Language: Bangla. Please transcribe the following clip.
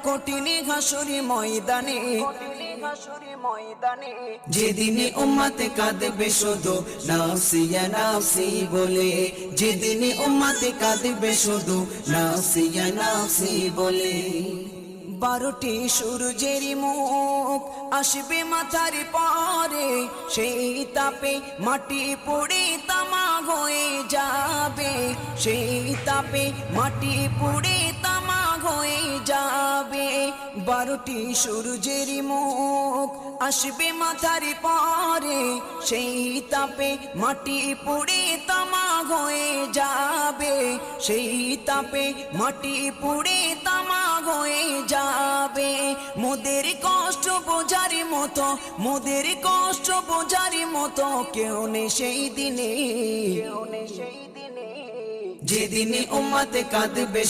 কঠিন হাসুরি ময়দানে, যেদিনে উম্মতে কাঁদবে শুধু নাফসি ইয়া নাফসি বলে, যেদিনে উম্মতে কাঁদবে শুধু নাফসি ইয়া নাফসি বলে। 12টি সূর্যের মুখ আসবে মাথার পরে, সেই তাপে মাটি পুড়ে তামা হয়ে যাবে, সেই তাপে মাটি পুড়ে তামা হয়ে যাবে। 12টি সূর্যের মুখ আসবে মাথার পরে, সেই তাপে মাটি পুড়ে তামা হয়ে যাবে, সেই তাপে মাটি পুড়ে তামা হয়ে যাবে। মোদের কষ্ট বোঝার মতো, মোদের কষ্ট বোঝার মতো কেউ নেই সেই দিনে, যেদিনে উম্মতে কাঁদবে